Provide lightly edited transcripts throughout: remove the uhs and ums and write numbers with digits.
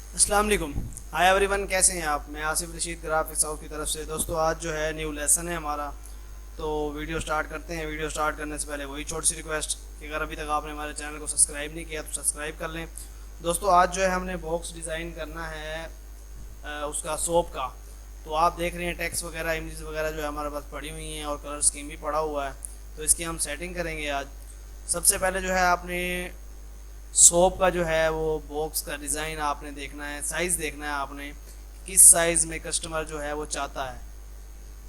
अस्सलाम वालेकुम। Hi everyone, कैसे हैं आप? मैं आसिफ रशीद ग्राफिक्स हाउस की तरफ से। दोस्तों, आज जो है न्यू लेसन है हमारा, तो वीडियो स्टार्ट करते हैं। वीडियो स्टार्ट करने से पहले वही छोटी सी रिक्वेस्ट कि अगर अभी तक आपने हमारे चैनल को सब्सक्राइब नहीं किया तो सब्सक्राइब कर लें। दोस्तों, आज जो है हमने बॉक्स डिज़ाइन करना है उसका सोप का। तो आप देख रहे हैं टेक्स्ट वगैरह, इमेजेस वगैरह जो है हमारे पास पड़ी हुई हैं और कलर स्कीम भी पड़ा हुआ है। तो इसकी हम सेटिंग करेंगे आज। सबसे पहले जो है आपने सोप का जो है वो बॉक्स का डिज़ाइन आपने देखना है, साइज़ देखना है आपने, किस साइज़ में कस्टमर जो है वो चाहता है,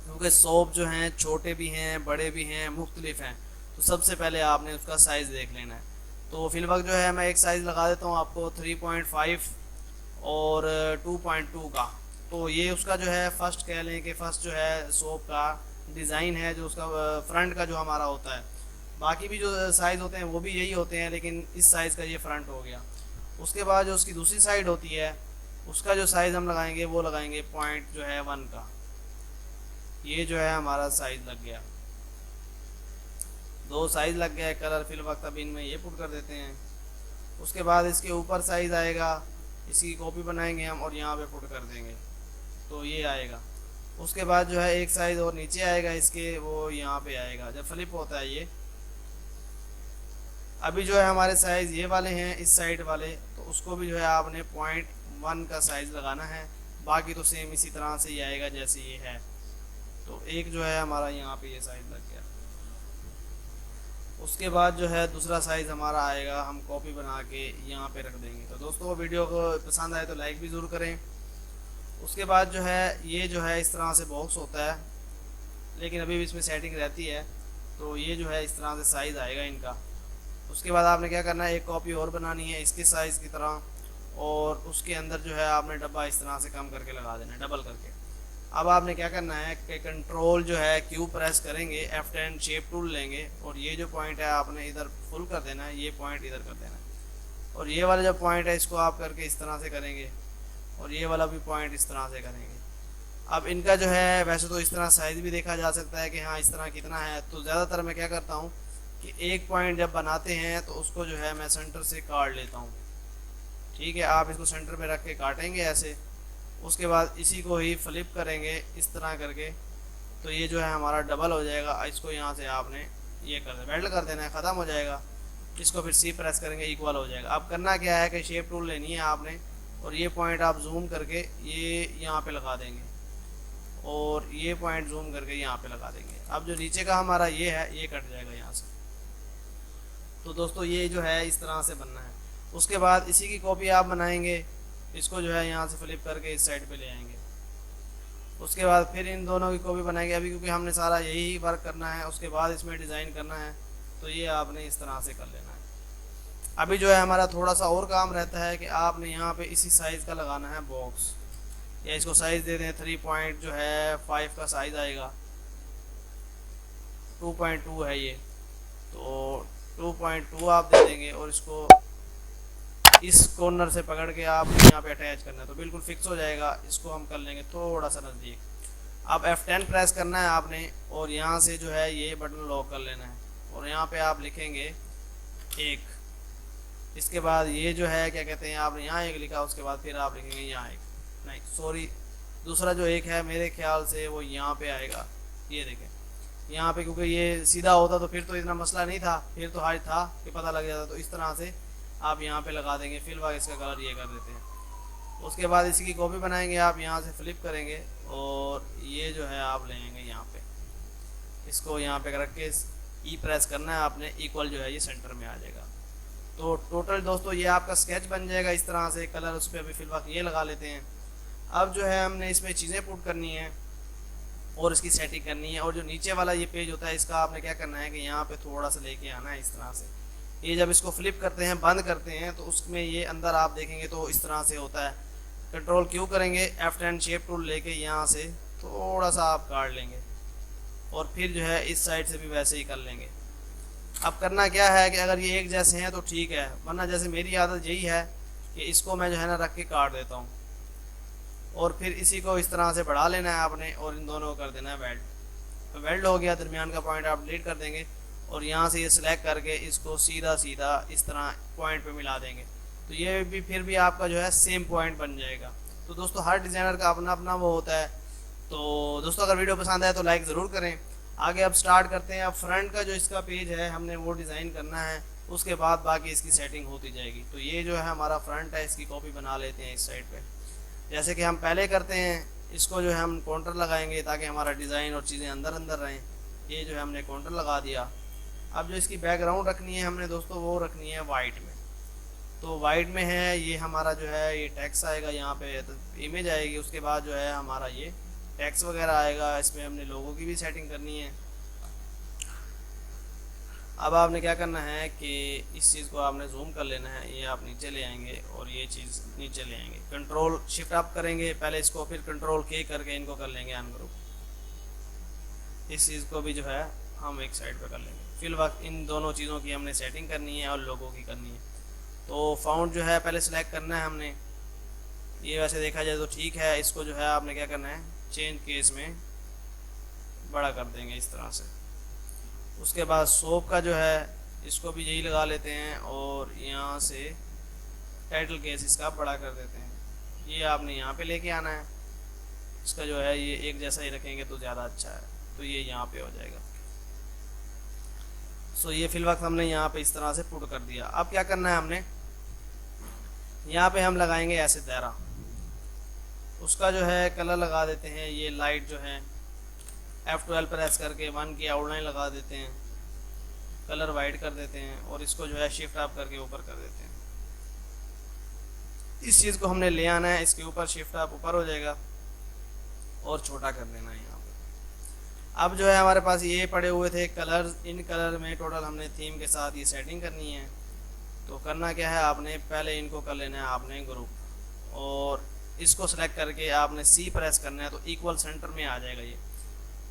क्योंकि सोप जो हैं छोटे भी हैं, बड़े भी हैं, मुख्तलिफ हैं। तो सबसे पहले आपने उसका साइज़ देख लेना है। तो फिल वक्त जो है मैं एक साइज़ लगा देता हूँ आपको 3.5 और 2.2 का। तो ये उसका जो है फर्स्ट कह लें कि फर्स्ट जो है सोप का डिज़ाइन है, जो उसका फ्रंट का जो हमारा होता है। बाकी भी जो साइज़ होते हैं वो भी यही होते हैं, लेकिन इस साइज़ का ये फ्रंट हो गया। उसके बाद जो उसकी दूसरी साइड होती है, उसका जो साइज़ हम लगाएंगे वो लगाएंगे पॉइंट जो है 1 का। ये जो है हमारा साइज़ लग गया, दो साइज़ लग गया है। कलर फिल वक्त अब इनमें ये पुट कर देते हैं। उसके बाद इसके ऊपर साइज़ आएगा, इसकी कॉपी बनाएंगे हम और यहाँ पे पुट कर देंगे, तो ये आएगा। उसके बाद जो है एक साइज़ और नीचे आएगा इसके, वो यहाँ पे आएगा जब फ्लिप होता है ये। अभी जो है हमारे साइज़ ये वाले हैं, इस साइड वाले, तो उसको भी जो है आपने .1 का साइज़ लगाना है। बाकी तो सेम इसी तरह से ही आएगा जैसे ये है। तो एक जो है हमारा यहाँ पे ये साइज़ लग गया। उसके बाद जो है दूसरा साइज़ हमारा आएगा, हम कॉपी बना के यहाँ पे रख देंगे। तो दोस्तों, वीडियो को पसंद आए तो लाइक भी ज़रूर करें। उसके बाद जो है ये जो है इस तरह से बॉक्स होता है, लेकिन अभी भी इसमें सेटिंग रहती है। तो ये जो है इस तरह से साइज़ आएगा इनका। उसके बाद आपने क्या करना है, एक कॉपी और बनानी है इसके साइज़ की तरह, और उसके अंदर जो है आपने डब्बा इस तरह से कम करके लगा देना है, डबल करके। अब आपने क्या करना है कि कंट्रोल जो है क्यू प्रेस करेंगे, F10 शेप टूल लेंगे, और ये जो पॉइंट है आपने इधर फुल कर देना है, ये पॉइंट इधर कर देना है। और ये वाला जो पॉइंट है इसको आप करके इस तरह से करेंगे, और ये वाला भी पॉइंट इस तरह से करेंगे। अब इनका जो है वैसे तो इस तरह साइज़ भी देखा जा सकता है कि हाँ इस तरह कितना है। तो ज़्यादातर मैं क्या करता हूँ कि एक पॉइंट जब बनाते हैं तो उसको जो है मैं सेंटर से काट लेता हूँ। ठीक है, आप इसको सेंटर में रख के काटेंगे ऐसे। उसके बाद इसी को ही फ्लिप करेंगे इस तरह करके, तो ये जो है हमारा डबल हो जाएगा। इसको यहाँ से आपने ये कर दे, वेल्ड कर देना है, ख़त्म हो जाएगा। इसको फिर सी प्रेस करेंगे, इक्वल हो जाएगा। अब करना क्या है कि शेप टूल लेनी है आपने, और ये पॉइंट आप जूम करके ये यहाँ पे लगा देंगे, और ये पॉइंट जूम करके यहाँ पे लगा देंगे। अब जो नीचे का हमारा ये है ये कट जाएगा यहाँ से। तो दोस्तों, ये जो है इस तरह से बनना है। उसके बाद इसी की कॉपी आप बनाएंगे, इसको जो है यहाँ से फ्लिप करके इस साइड पे ले आएंगे। उसके बाद फिर इन दोनों की कॉपी बनाएंगे, अभी क्योंकि हमने सारा यही वर्क करना है। उसके बाद इसमें डिज़ाइन करना है, तो ये आपने इस तरह से कर लेना है। अभी जो है हमारा थोड़ा सा और काम रहता है कि आपने यहाँ पे इसी साइज़ का लगाना है बॉक्स, या इसको साइज़ दे दें 3.5 का साइज़ आएगा। 2.2 है ये, तो 2.2 आप दे देंगे, और इसको इस कॉर्नर से पकड़ के आप यहाँ पे अटैच करना है, तो बिल्कुल फिक्स हो जाएगा। इसको हम कर लेंगे थोड़ा सा नज़दीक। अब F10 प्रेस करना है आपने, और यहाँ से जो है ये बटन लॉक कर लेना है, और यहाँ पे आप लिखेंगे 1। इसके बाद ये जो है क्या कहते हैं, आपने यहाँ 1 लिखा, उसके बाद फिर आप लिखेंगे यहाँ 1, नहीं सॉरी, दूसरा जो 1 है मेरे ख्याल से वो यहाँ पे आएगा। ये देखें यहाँ पे, क्योंकि ये सीधा होता तो फिर तो इतना मसला नहीं था, फिर तो हाई था कि पता लग जाता। तो इस तरह से आप यहाँ पे लगा देंगे। फिर बाद इसका कलर ये कर देते हैं। उसके बाद इसी की कॉपी बनाएंगे, आप यहाँ से फ्लिप करेंगे, और ये जो है आप लेंगे यहाँ पे, इसको यहाँ पे रख के ई प्रेस करना है आपने, इक्वल जो है ये सेंटर में आ जाएगा। तो टोटल दोस्तों ये आपका स्केच बन जाएगा इस तरह से। कलर उस पर अभी फिलहाल ये लगा लेते हैं। अब जो है हमने इसमें चीज़ें पुट करनी है और इसकी सेटिंग करनी है। और जो नीचे वाला ये पेज होता है, इसका आपने क्या करना है कि यहाँ पे थोड़ा सा लेके आना है इस तरह से। ये जब इसको फ्लिप करते हैं, बंद करते हैं, तो उसमें ये अंदर आप देखेंगे तो इस तरह से होता है। कंट्रोल क्यू करेंगे, F10 शेप टूल लेके यहाँ से थोड़ा सा आप काट लेंगे, और फिर जो है इस साइड से भी वैसे ही कर लेंगे। अब करना क्या है कि अगर ये एक जैसे हैं तो ठीक है, वरना जैसे मेरी आदत यही है कि इसको मैं जो है ना रख के काट देता हूँ, और फिर इसी को इस तरह से बढ़ा लेना है आपने, और इन दोनों को कर देना है वेल्ड। तो वेल्ड हो गया, दरमियान का पॉइंट आप डिलीट कर देंगे, और यहाँ से ये सिलेक्ट करके इसको सीधा सीधा इस तरह पॉइंट पे मिला देंगे। तो ये भी फिर भी आपका जो है सेम पॉइंट बन जाएगा। तो दोस्तों हर डिज़ाइनर का अपना अपना वो होता है। तो दोस्तों अगर वीडियो पसंद आए तो लाइक ज़रूर करें। आगे अब स्टार्ट करते हैं। अब फ्रंट का जो इसका पेज है हमने वो डिज़ाइन करना है, उसके बाद बाकी इसकी सेटिंग होती जाएगी। तो ये जो है हमारा फ्रंट है, इसकी कॉपी बना लेते हैं इस साइड पे। जैसे कि हम पहले करते हैं, इसको जो है हम काउंटर लगाएंगे ताकि हमारा डिज़ाइन और चीज़ें अंदर अंदर रहें। ये जो है हमने काउंटर लगा दिया। अब जो इसकी बैकग्राउंड रखनी है हमने दोस्तों, वो रखनी है वाइट में। तो वाइट में है ये हमारा जो है ये टेक्स्ट आएगा, यहाँ पे तो इमेज आएगी। उसके बाद जो है हमारा ये टेक्स्ट वगैरह आएगा। इसमें हमने लोगों की भी सेटिंग करनी है। अब आपने क्या करना है कि इस चीज़ को आपने जूम कर लेना है। ये आप नीचे ले आएंगे और ये चीज़ नीचे ले आएंगे। कंट्रोल शिफ्ट अप करेंगे पहले इसको, फिर कंट्रोल के करके इनको कर लेंगे अनग्रुप। इस चीज़ को भी जो है हम एक साइड पे कर लेंगे। फिल वक्त इन दोनों चीज़ों की हमने सेटिंग करनी है और लोगों की करनी है। तो फाउंड जो है पहले सेलेक्ट करना है हमने। ये वैसे देखा जाए तो ठीक है। इसको जो है आपने क्या करना है, चेंज केस में बड़ा कर देंगे इस तरह से। उसके बाद सोप का जो है इसको भी यही लगा लेते हैं और यहाँ से टाइटल केस इसका बड़ा कर देते हैं। ये आपने यहाँ पे लेके आना है। इसका जो है ये एक जैसा ही रखेंगे तो ज़्यादा अच्छा है। तो ये यहाँ पे हो जाएगा। सो ये फिल वक्त हमने यहाँ पे इस तरह से पुट कर दिया। अब क्या करना है हमने, यहाँ पे हम लगाएंगे ऐसे दायरा। उसका जो है कलर लगा देते हैं। ये लाइट जो है F12 प्रेस करके 1 की आउटलाइन लगा देते हैं, कलर वाइट कर देते हैं और इसको जो है शिफ्ट अप करके ऊपर कर देते हैं। इस चीज़ को हमने ले आना है, इसके ऊपर शिफ्ट अप ऊपर हो जाएगा और छोटा कर देना है यहाँ पे। अब जो है हमारे पास ये पड़े हुए थे कलर, इन कलर में टोटल हमने थीम के साथ ये सेटिंग करनी है। तो करना क्या है, आपने पहले इनको कर लेना है आपने ग्रुप और इसको सेलेक्ट करके आपने C प्रेस करना है तो इक्वल सेंटर में आ जाएगा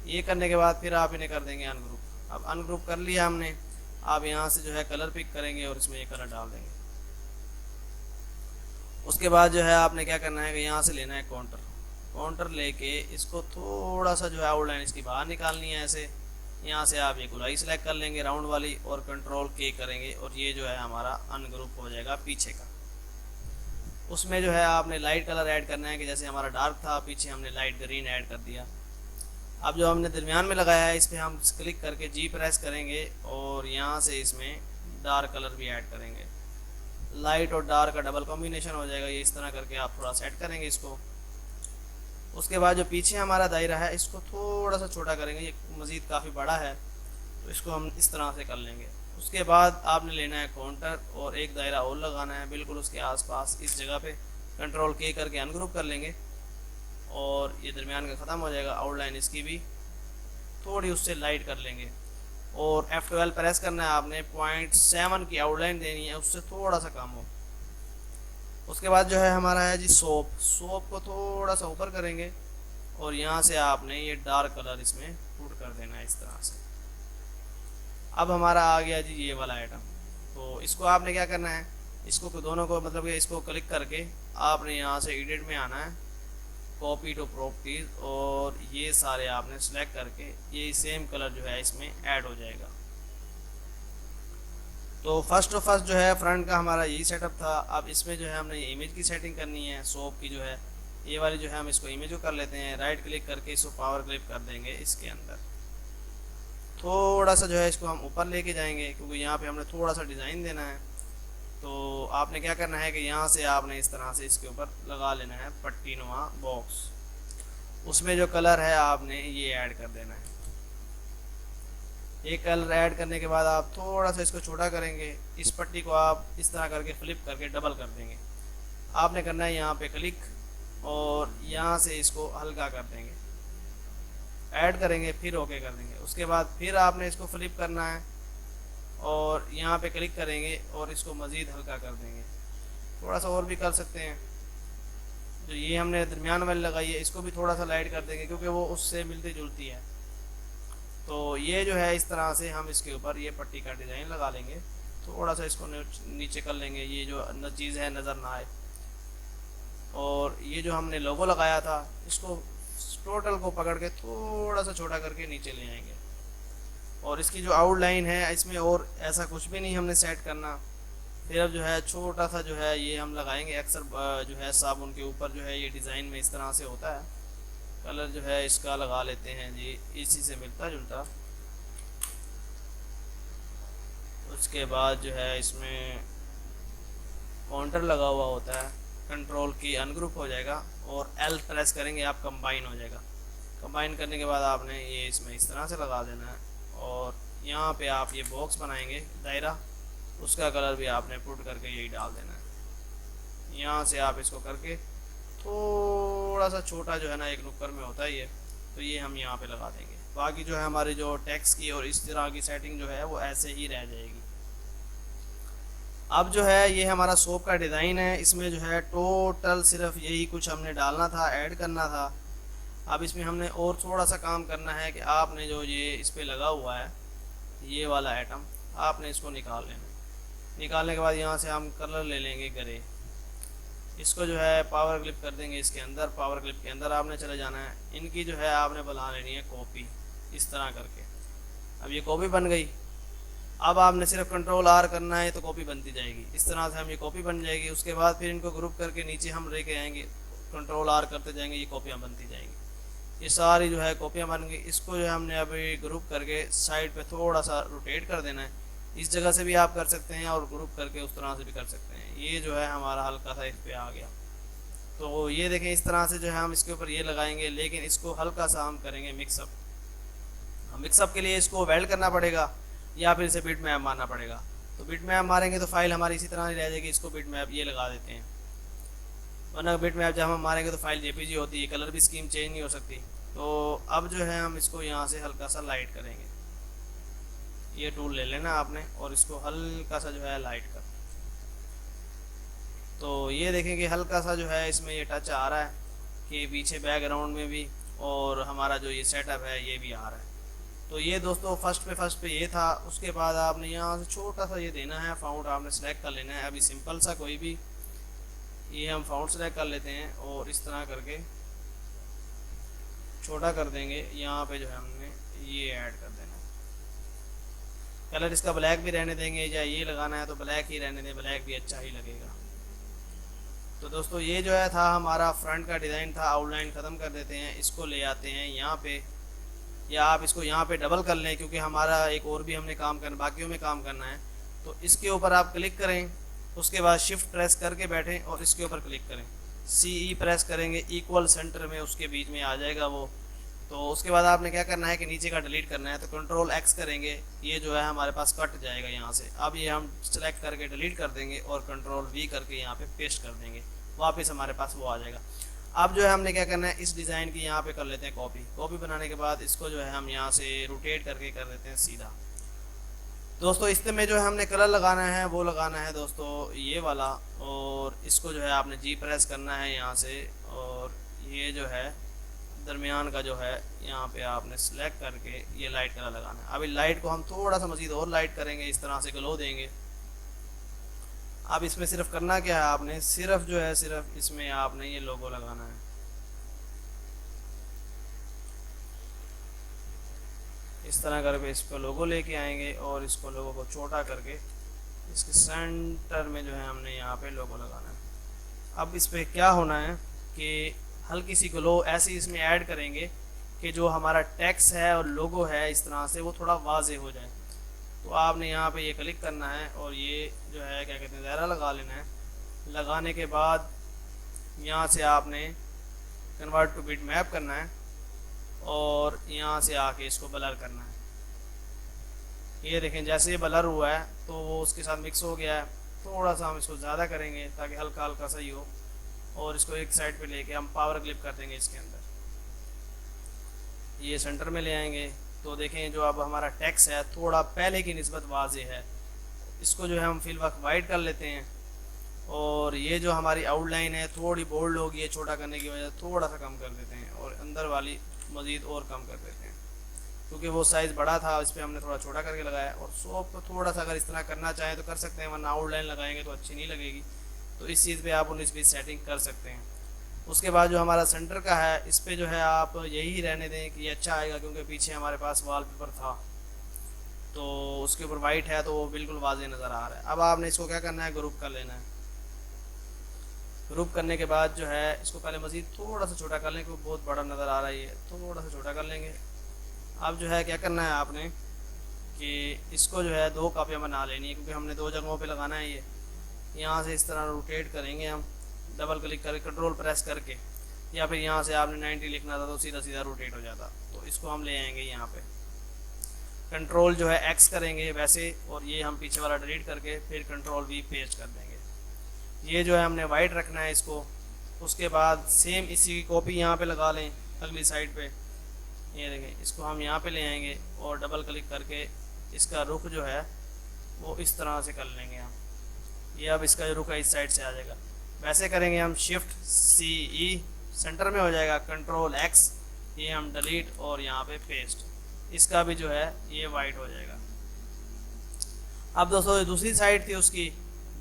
ये करने के बाद फिर आप इन्हें कर देंगे अनग्रुप। अब अनग्रुप कर लिया हमने। आप यहाँ से जो है कलर पिक करेंगे और इसमें ये कलर डाल देंगे। उसके बाद जो है आपने क्या करना है कि यहाँ से लेना है काउंटर लेके इसको थोड़ा सा जो है आउटलाइन इसकी बाहर निकालनी है ऐसे। यहाँ से आप ये गुलाई सेलेक्ट कर लेंगे राउंड वाली और कंट्रोल के करेंगे और ये जो है हमारा अनग्रुप हो जाएगा पीछे का। उसमें जो है आपने लाइट कलर ऐड करना है कि जैसे हमारा डार्क था, पीछे हमने लाइट ग्रीन ऐड कर दिया। अब जो हमने दरमियान में लगाया है इस पर हम क्लिक करके G प्रेस करेंगे और यहाँ से इसमें डार्क कलर भी ऐड करेंगे। लाइट और डार्क का डबल कॉम्बिनेशन हो जाएगा। ये इस तरह करके आप थोड़ा सेट करेंगे इसको। उसके बाद जो पीछे हमारा दायरा है इसको थोड़ा सा छोटा करेंगे, ये मज़ीद काफ़ी बड़ा है तो इसको हम इस तरह से कर लेंगे। उसके बाद आपने लेना है काउंटर और एक दायरा और लगाना है बिल्कुल उसके आसपास इस जगह पे। कंट्रोल के करके अनग्रुप कर लेंगे और ये दरमियान का ख़त्म हो जाएगा। आउटलाइन इसकी भी थोड़ी उससे लाइट कर लेंगे और F12 प्रेस करना है आपने। 0.7 की आउटलाइन देनी है, उससे थोड़ा सा कम हो। उसके बाद जो है हमारा है जी सोप को थोड़ा सा ऊपर करेंगे और यहाँ से आपने ये डार्क कलर इसमें पुट कर देना है इस तरह से। अब हमारा आ गया जी ये वाला आइटम। तो इसको आपने क्या करना है, इसको दोनों को मतलब कि इसको क्लिक करके आपने यहाँ से एडिट में आना है, कॉपी टू प्रॉपर्टीज और ये सारे आपने सेलेक्ट करके ये सेम कलर जो है इसमें ऐड हो जाएगा। तो फर्स्ट जो है फ्रंट का हमारा यही सेटअप था। अब इसमें जो है हमने ये इमेज की सेटिंग करनी है। सोप की जो है ये वाली जो है हम इसको इमेज को कर लेते हैं, राइट क्लिक करके इसको पावर क्लिप कर देंगे इसके अंदर। थोड़ा सा जो है इसको हम ऊपर लेके जाएंगे क्योंकि यहाँ पे हमने थोड़ा सा डिज़ाइन देना है। तो आपने क्या करना है कि यहाँ से आपने इस तरह से इसके ऊपर लगा लेना है पट्टी नुमा बॉक्स। उसमें जो कलर है आपने ये ऐड कर देना है। एक कलर ऐड करने के बाद आप थोड़ा सा इसको छोटा करेंगे। इस पट्टी को आप इस तरह करके फ्लिप करके डबल कर देंगे। आपने करना है यहाँ पे क्लिक और यहाँ से इसको हल्का कर देंगे, ऐड करेंगे फिर ओके कर देंगे। उसके बाद फिर आपने इसको फ्लिप करना है और यहाँ पे क्लिक करेंगे और इसको मज़ीद हल्का कर देंगे। थोड़ा सा और भी कर सकते हैं। जो ये हमने दरमियान वाली लगाई है इसको भी थोड़ा सा लाइट कर देंगे क्योंकि वो उससे मिलती जुलती है। तो ये जो है इस तरह से हम इसके ऊपर ये पट्टी का डिज़ाइन लगा लेंगे। थोड़ा सा इसको नीचे कर लेंगे, ये जो चीज़ है नज़र ना आए। और ये जो हमने लोगो लगाया था इसको टोटल को पकड़ के थोड़ा सा छोटा करके नीचे ले आएंगे। और इसकी जो आउटलाइन है इसमें और ऐसा कुछ भी नहीं हमने सेट करना, फिर अब जो है छोटा सा जो है ये हम लगाएंगे। अक्सर जो है साबुन के ऊपर जो है ये डिज़ाइन में इस तरह से होता है। कलर जो है इसका लगा लेते हैं जी, इसी से मिलता जुलता। उसके बाद जो है इसमें काउंटर लगा हुआ होता है, कंट्रोल की अनग्रुप हो जाएगा और एल प्रेस करेंगे आप, कंबाइन हो जाएगा। कंबाइन करने के बाद आपने ये इसमें इस तरह से लगा देना है और यहाँ पे आप ये बॉक्स बनाएंगे दायरा, उसका कलर भी आपने पुट करके यही डाल देना है। यहाँ से आप इसको करके थोड़ा सा छोटा जो है ना एक नुक्कर में होता है ये, तो ये हम यहाँ पे लगा देंगे। बाकी जो है हमारी जो टेक्स्ट की और इस तरह की सेटिंग जो है वो ऐसे ही रह जाएगी। अब जो है ये हमारा सोप का डिज़ाइन है, इसमें जो है टोटल सिर्फ यही कुछ हमने डालना था, ऐड करना था। अब इसमें हमने और थोड़ा सा काम करना है कि आपने जो ये इस पर लगा हुआ है ये वाला आइटम, आपने इसको निकाल लेना। निकालने के बाद यहाँ से हम कलर ले लेंगे ग्रे, इसको जो है पावर क्लिप कर देंगे इसके अंदर। पावर क्लिप के अंदर आपने चले जाना है, इनकी जो है आपने बना लेनी है कॉपी इस तरह करके। अब ये कॉपी बन गई। अब आपने सिर्फ कंट्रोल आर करना है तो कॉपी बनती जाएगी। इस तरह से हम ये कॉपी बन जाएगी। उसके बाद फिर इनको ग्रुप करके नीचे हम लेके आएंगे, कंट्रोल आर करते जाएंगे, ये कॉपियाँ बनती जाएंगी। ये सारी जो है कॉपियाँ बन गई। इसको जो है हमने अभी ग्रुप करके साइड पे थोड़ा सा रोटेट कर देना है। इस जगह से भी आप कर सकते हैं और ग्रुप करके उस तरह से भी कर सकते हैं। ये जो है हमारा हल्का सा इस पर आ गया। तो ये देखें इस तरह से जो है हम इसके ऊपर ये लगाएंगे, लेकिन इसको हल्का सा हम करेंगे मिक्सअप। मिक्सअप के लिए इसको वेल्ड करना पड़ेगा या फिर इसे बिट मैप मारना पड़ेगा। तो बिट मैप मारेंगे तो फाइल हमारी इसी तरह ही रह जाएगी। इसको बिट मैप ये लगा देते हैं, वरना बिट मैप जब हम मारेंगे तो फाइल जेपीजी होती है, कलर भी स्कीम चेंज नहीं हो सकती। तो अब जो है हम इसको यहाँ से हल्का सा लाइट करेंगे। ये टूल ले लेना आपने और इसको हल्का सा जो है लाइट कर। तो ये देखेंगे हल्का सा जो है इसमें ये टच आ रहा है कि पीछे बैकग्राउंड में भी, और हमारा जो ये सेटअप है ये भी आ रहा है। तो ये दोस्तों फर्स्ट पे ये था। उसके बाद आपने यहाँ से छोटा सा ये देना है फाउंड, आपने सेलेक्ट कर लेना है। अभी सिंपल सा कोई भी ये हम फाउंड सेलेक्ट कर लेते हैं और इस तरह करके छोटा कर देंगे। यहाँ पे जो है हमने ये ऐड कर देना है। कलर इसका ब्लैक भी रहने देंगे, या ये लगाना है तो ब्लैक ही रहने दें, ब्लैक भी अच्छा ही लगेगा। तो दोस्तों ये जो है था हमारा फ्रंट का डिज़ाइन था। आउटलाइन ख़त्म कर देते हैं, इसको ले आते हैं यहाँ पे, या आप इसको यहाँ पे डबल कर लें क्योंकि हमारा एक और भी हमने काम करना, बाकियों में काम करना है। तो इसके ऊपर आप क्लिक करें, उसके बाद शिफ्ट प्रेस करके बैठें और इसके ऊपर क्लिक करें। CE प्रेस करेंगे, इक्वल सेंटर में उसके बीच में आ जाएगा वो। तो उसके बाद आपने क्या करना है कि नीचे का डिलीट करना है, तो कंट्रोल X करेंगे, ये जो है हमारे पास कट जाएगा यहाँ से। अब ये हम सेलेक्ट करके डिलीट कर देंगे और कंट्रोल V करके यहाँ पे पेस्ट कर देंगे, वापस हमारे पास वो आ जाएगा। अब जो है हमने क्या करना है, इस डिज़ाइन की यहाँ पे कर लेते हैं कॉपी। कॉपी बनाने के बाद इसको जो है हम यहाँ से रोटेट करके कर देते हैं सीधा। दोस्तों इसमें जो है हमने कलर लगाना है वो लगाना है दोस्तों ये वाला, और इसको जो है आपने G प्रेस करना है यहाँ से, और ये जो है दरमियान का जो है यहाँ पे आपने सेलेक्ट करके ये लाइट कलर लगाना है। अभी लाइट को हम थोड़ा सा मज़ीद और लाइट करेंगे, इस तरह से ग्लो देंगे। अब इसमें सिर्फ करना क्या है, आपने सिर्फ जो है सिर्फ इसमें आपने ये लोगो लगाना है। इस तरह करके इस पर लोगो लेके आएंगे और इसको लोगो को छोटा करके इसके सेंटर में जो है हमने यहाँ पे लोगो लगाना है। अब इस पर क्या होना है कि हल्की सी ग्लो ऐसी इसमें ऐड करेंगे कि जो हमारा टेक्स्ट है और लोगो है इस तरह से वो थोड़ा वाजे हो जाए। तो आपने यहाँ पे ये क्लिक करना है और ये जो है क्या कहते हैं दायरा लगा लेना है। लगाने के बाद यहाँ से आपने कन्वर्ट टू बिट मैप करना है और यहाँ से आके इसको ब्लर करना है। ये देखें जैसे ये ब्लर हुआ है तो वो उसके साथ मिक्स हो गया है। थोड़ा सा हम इसको ज़्यादा करेंगे ताकि हल्का हल्का सा ही हो, और इसको एक साइड पे लेके हम पावर क्लिप कर देंगे इसके अंदर, ये सेंटर में ले आएंगे। तो देखें जो अब हमारा टेक्स्ट है थोड़ा पहले की निस्बत वाज़े है। इसको जो है हम फिल वक्त वाइट कर लेते हैं, और ये जो हमारी आउटलाइन है थोड़ी बोल्ड होगी, ये छोटा करने की वजह से थोड़ा सा कम कर देते हैं, और अंदर वाली मज़ीद और कम कर देते हैं क्योंकि वो साइज़ बड़ा था, इस पर हमने थोड़ा छोटा करके लगाया। और सोप को थोड़ा सा अगर इस तरह करना चाहें तो कर सकते हैं, वरना आउटलाइन लगाएंगे तो अच्छी नहीं लगेगी। तो इस चीज़ पे आप 19-20 सेटिंग कर सकते हैं। उसके बाद जो हमारा सेंटर का है इस पे जो है आप यही रहने दें कि ये अच्छा आएगा, क्योंकि पीछे हमारे पास वॉलपेपर था। तो उसके ऊपर वाइट है तो वो बिल्कुल वाज़ेह नज़र आ रहा है। अब आपने इसको क्या करना है, ग्रुप कर लेना है। ग्रुप करने के बाद जो है इसको पहले मज़ीद थोड़ा सा छोटा कर लें, क्योंकि बहुत बड़ा नज़र आ रहा है ये, थोड़ा सा छोटा कर लेंगे। अब जो है क्या करना है आपने कि इसको जो है 2 कापियाँ बना लेनी है, क्योंकि हमने 2 जगहों पे लगाना है ये। यहाँ से इस तरह रोटेट करेंगे हम, डबल क्लिक करके कंट्रोल प्रेस करके, या फिर यहाँ से आपने 90 लिखना था तो सीधा सीधा रोटेट हो जाता। तो इसको हम ले आएंगे यहाँ पे, कंट्रोल जो है एक्स करेंगे वैसे, और ये हम पीछे वाला डिलीट करके फिर कंट्रोल वी पेस्ट कर देंगे। ये जो है हमने वाइट रखना है इसको। उसके बाद सेम इसी की कॉपी यहाँ पे लगा लें अगली साइड पे। ये देखें, इसको हम यहाँ पे ले आएंगे और डबल क्लिक करके इसका रुख जो है वो इस तरह से कर लेंगे हम। ये अब इसका जो रुख है इस साइड से आ जाएगा। वैसे करेंगे हम शिफ्ट सी ई, सेंटर में हो जाएगा, कंट्रोल एक्स, ये हम डिलीट और यहाँ पे पेस्ट, इसका भी जो है ये वाइट हो जाएगा। अब दोस्तों दूसरी साइड थी उसकी,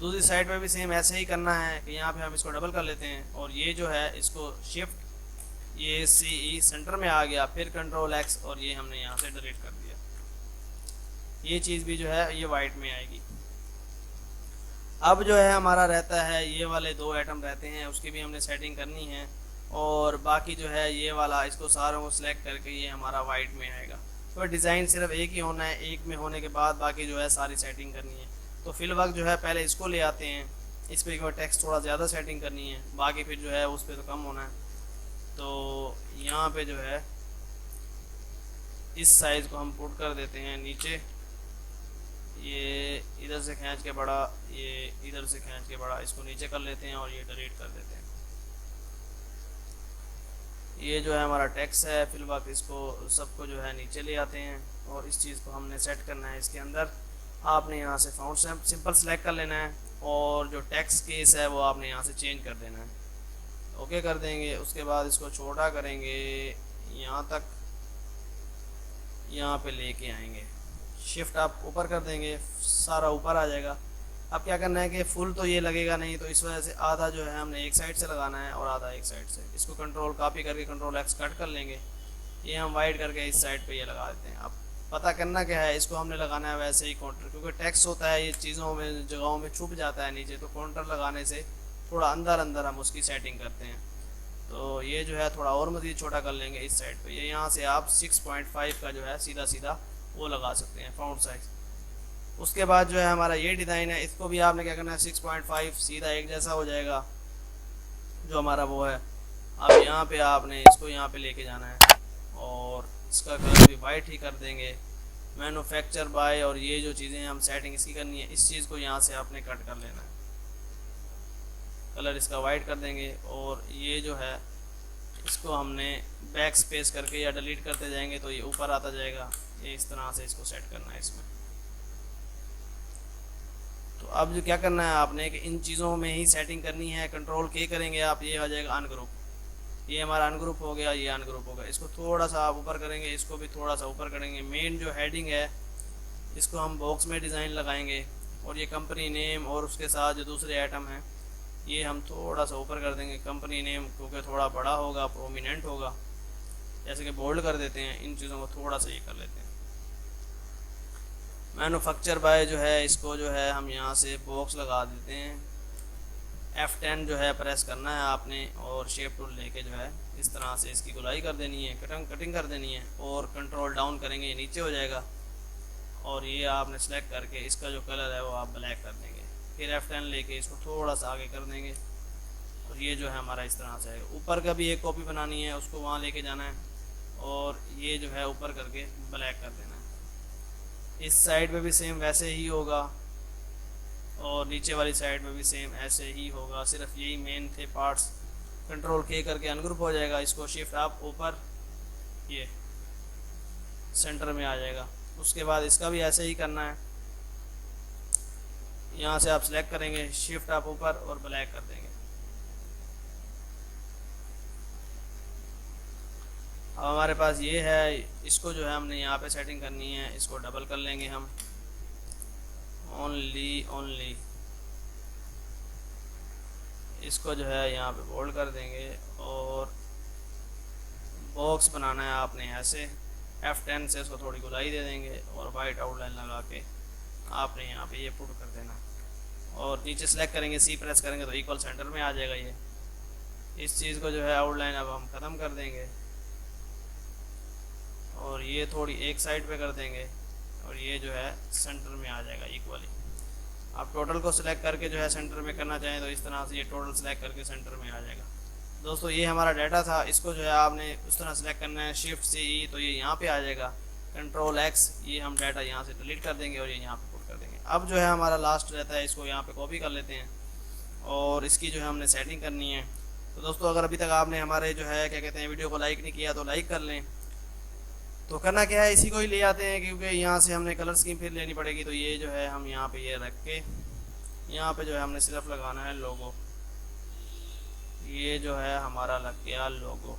दूसरी साइड पे भी सेम ऐसे ही करना है कि यहाँ पे हम इसको डबल कर लेते हैं और ये जो है इसको शिफ्ट ये सी ई सेंटर में आ गया, फिर कंट्रोल एक्स और ये हमने यहाँ से डिलीट कर दिया। ये चीज़ भी जो है ये वाइट में आएगी। अब जो है हमारा रहता है ये वाले 2 आइटम रहते हैं, उसकी भी हमने सेटिंग करनी है, और बाकी जो है ये वाला इसको सारों को सिलेक्ट करके ये हमारा वाइट में आएगा। तो डिज़ाइन सिर्फ एक ही होना है, एक में होने के बाद बाकी जो है सारी सेटिंग करनी है। तो फिल वक्त जो है पहले इसको ले आते हैं, इस पर एक बार टेक्स्ट थोड़ा ज़्यादा सेटिंग करनी है, बाकी फिर जो है उस पर तो कम होना है। तो यहाँ पे जो है इस साइज़ को हम पुट कर देते हैं नीचे, ये इधर से खींच के बड़ा, ये इधर से खींच के बड़ा, इसको नीचे कर लेते हैं और ये डिलीट कर देते हैं। ये जो है हमारा टेक्स्ट है, फिल वक्त इसको सबको जो है नीचे ले आते हैं और इस चीज़ को हमने सेट करना है। इसके अंदर आपने यहाँ से फाउंट सिंपल सेलेक्ट कर लेना है और जो टेक्स्ट केस है वो आपने यहाँ से चेंज कर देना है। ओके कर देंगे। उसके बाद इसको छोटा करेंगे यहाँ तक, यहाँ पे लेके आएंगे, शिफ्ट आप ऊपर कर देंगे, सारा ऊपर आ जाएगा। अब क्या करना है कि फुल तो ये लगेगा नहीं, तो इस वजह से आधा जो है हमने एक साइड से लगाना है और आधा एक साइड से। इसको कंट्रोल कॉपी करके कंट्रोल एक्स कट कर लेंगे, ये हम वाइट करके इस साइड पे ये लगा देते हैं। अब पता करना क्या है, इसको हमने लगाना है वैसे ही काउंटर, क्योंकि टेक्स्ट होता है ये चीज़ों में जगहों में छुप जाता है नीचे, तो काउंटर लगाने से थोड़ा अंदर अंदर हम उसकी सेटिंग करते हैं। तो ये जो है थोड़ा और मज़ीद छोटा कर लेंगे इस साइड पे। ये यहाँ से आप 6.5 का जो है सीधा सीधा वो लगा सकते हैं फ़ॉन्ट साइज़। उसके बाद जो है हमारा ये डिज़ाइन है, इसको भी आपने क्या करना है 6.5 सीधा एक जैसा हो जाएगा जो हमारा वो है। अब यहाँ पे आपने इसको यहाँ पे लेके जाना है और इसका कलर भी वाइट ही कर देंगे, मैन्युफैक्चर बाय, और ये जो चीज़ें हम सेटिंग इसकी करनी है, इस चीज़ को यहाँ से आपने कट कर लेना है, कलर इसका वाइट कर देंगे। और ये जो है इसको हमने बैक स्पेस करके या डिलीट करते जाएंगे तो ये ऊपर आता जाएगा। ये इस तरह से इसको सेट करना है इसमें। तो अब जो क्या करना है आपने कि इन चीज़ों में ही सेटिंग करनी है, कंट्रोल के करेंगे आप, ये आ जाएगा अनग्रुप, ये हमारा अनग्रुप हो गया, ये अनग्रुप हो गया। इसको थोड़ा सा आप ऊपर करेंगे, इसको भी थोड़ा सा ऊपर करेंगे। मेन जो हेडिंग है इसको हम बॉक्स में डिज़ाइन लगाएंगे, और ये कंपनी नेम और उसके साथ जो दूसरे आइटम हैं ये हम थोड़ा सा ऊपर कर देंगे। कंपनी नेम क्योंकि थोड़ा बड़ा होगा, प्रोमिनेंट होगा, जैसे कि बोल्ड कर देते हैं। इन चीज़ों को थोड़ा सा ये कर लेते हैं। मैन्युफैक्चर बाय जो है इसको जो है हम यहाँ से बॉक्स लगा देते हैं। F10 जो है प्रेस करना है आपने, और शेप टूल लेके जो है इस तरह से इसकी गुलाई कर देनी है, कटिंग कर देनी है, और कंट्रोल डाउन करेंगे ये नीचे हो जाएगा। और ये आपने सेलेक्ट करके इसका जो कलर है वो आप ब्लैक कर देंगे। फिर F10 लेके इसको थोड़ा सा आगे कर देंगे और ये जो है हमारा इस तरह से आएगा। ऊपर का भी एक कॉपी बनानी है, उसको वहाँ लेके जाना है और ये जो है ऊपर करके ब्लैक कर देना है। इस साइड पे भी सेम वैसे ही होगा और नीचे वाली साइड में भी सेम ऐसे ही होगा, सिर्फ यही मेन थे पार्ट्स। कंट्रोल के करके अनग्रुप हो जाएगा, इसको शिफ्ट आप ऊपर, ये सेंटर में आ जाएगा। उसके बाद इसका भी ऐसे ही करना है, यहाँ से आप सेलेक्ट करेंगे, शिफ्ट आप ऊपर और ब्लैक कर देंगे। अब हमारे पास ये है, इसको जो है हमने यहाँ पे सेटिंग करनी है, इसको डबल कर लेंगे हम, ओनली इसको जो है यहाँ पे बोल्ड कर देंगे। और बॉक्स बनाना है आपने ऐसे, F10 से इसको थोड़ी गुलाई दे देंगे और वाइट आउटलाइन लगा के आपने यहाँ पे ये पुट कर देना। और नीचे सेलेक्ट करेंगे, सी प्रेस करेंगे तो इक्वल सेंटर में आ जाएगा ये। इस चीज़ को जो है आउटलाइन अब हम ख़त्म कर देंगे और ये थोड़ी एक साइड पे कर देंगे और ये जो है सेंटर में आ जाएगा इक्वली। आप टोटल को सिलेक्ट करके जो है सेंटर में करना चाहें तो इस तरह से ये टोटल सिलेक्ट करके सेंटर में आ जाएगा। दोस्तों ये हमारा डाटा था, इसको जो है आपने उस तरह सेलेक्ट करना है, शिफ्ट से ई तो ये यहाँ पे आ जाएगा, कंट्रोल एक्स ये हम डाटा यहाँ से डिलीट कर देंगे और ये यहाँ पे पुट कर देंगे। अब जो है हमारा लास्ट रहता है, इसको यहाँ पे कॉपी कर लेते हैं और इसकी जो है हमने सेटिंग करनी है। तो दोस्तों अगर अभी तक आपने हमारे जो है क्या कहते हैं वीडियो को लाइक नहीं किया तो लाइक कर लें। तो करना क्या है, इसी को ही ले आते हैं क्योंकि यहाँ से हमने कलर स्कीम फिर लेनी पड़ेगी। तो ये जो है हम यहाँ पे ये रख के यहाँ पे जो है हमने सिर्फ लगाना है लोगो। ये जो है हमारा लग गया लोगो।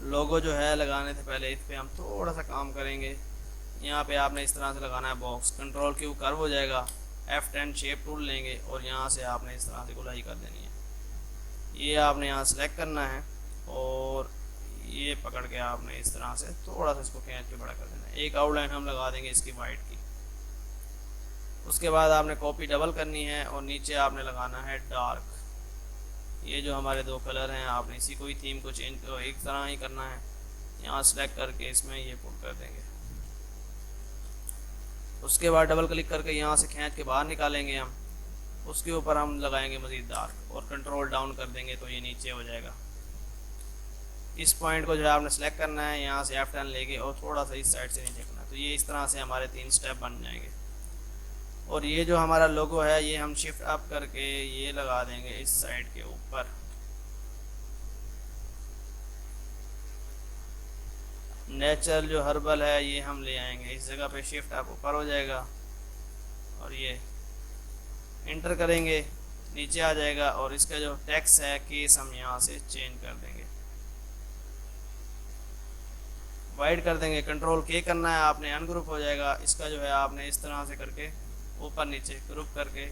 लोगो जो है लगाने से पहले इस पर हम थोड़ा सा काम करेंगे। यहाँ पे आपने इस तरह से लगाना है बॉक्स, कंट्रोल क्यू कर्व हो जाएगा, F10 शेप टूल लेंगे और यहाँ से आपने इस तरह से गुलाई कर देनी है। ये आपने यहाँ सेलेक्ट करना है और ये पकड़ के आपने इस तरह से थोड़ा सा इसको खींच के बड़ा कर देना है। एक आउटलाइन हम लगा देंगे इसकी वाइट की। उसके बाद आपने कॉपी डबल करनी है और नीचे आपने लगाना है डार्क। ये जो हमारे दो कलर हैं आपने इसी को ही थीम को चेंज एक तरह ही करना है। यहाँ सेलेक्ट करके इसमें ये पुट कर देंगे। उसके बाद डबल क्लिक करके यहाँ से खींच के बाहर निकालेंगे हम। उसके ऊपर हम लगाएंगे मज़ीद डार्क और कंट्रोल डाउन कर देंगे तो ये नीचे हो जाएगा। इस पॉइंट को जो है आपने सेलेक्ट करना है, यहाँ से F10 लेके और थोड़ा सा इस साइड से नीचे करना है। तो ये इस तरह से हमारे 3 स्टेप बन जाएंगे। और ये जो हमारा लोगो है ये हम शिफ्ट अप करके ये लगा देंगे इस साइड के ऊपर। नेचर जो हर्बल है ये हम ले आएंगे इस जगह पे, शिफ्ट अप ऊपर हो जाएगा और ये इंटर करेंगे नीचे आ जाएगा। और इसका जो टेक्स्ट है केस हम यहाँ से चेंज कर देंगे, वाइड कर देंगे। कंट्रोल के करना है आपने, अनग्रुप हो जाएगा। इसका जो है आपने इस तरह से करके ऊपर नीचे ग्रुप करके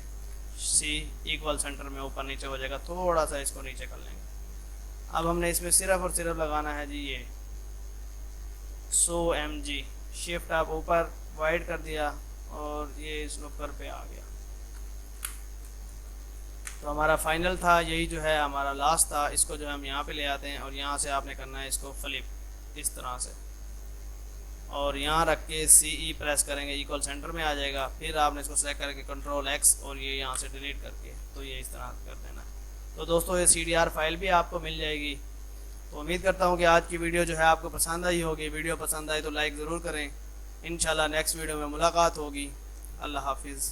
सी इक्वल सेंटर में ऊपर नीचे हो जाएगा। थोड़ा सा इसको नीचे कर लेंगे। अब हमने इसमें सिर्फ और सिर्फ लगाना है जी ये सो mg। शिफ्ट आप ऊपर वाइड कर दिया और ये इस नुक्कर पे आ गया। तो हमारा फाइनल था यही, जो है हमारा लास्ट था। इसको जो है हम यहाँ पे ले आते हैं और यहाँ से आपने करना है इसको फ्लिप इस तरह से और यहाँ रख के CE प्रेस करेंगे, इक्वल सेंटर में आ जाएगा। फिर आपने इसको सेलेक्ट करके कंट्रोल X और ये यहाँ से डिलीट करके तो ये इस तरह कर देना है। तो दोस्तों ये CDR फाइल भी आपको मिल जाएगी। तो उम्मीद करता हूँ कि आज की वीडियो जो है आपको पसंद आई होगी। वीडियो पसंद आई तो लाइक ज़रूर करें। इंशाल्लाह नेक्स्ट वीडियो में मुलाकात होगी। अल्लाह हाफिज़।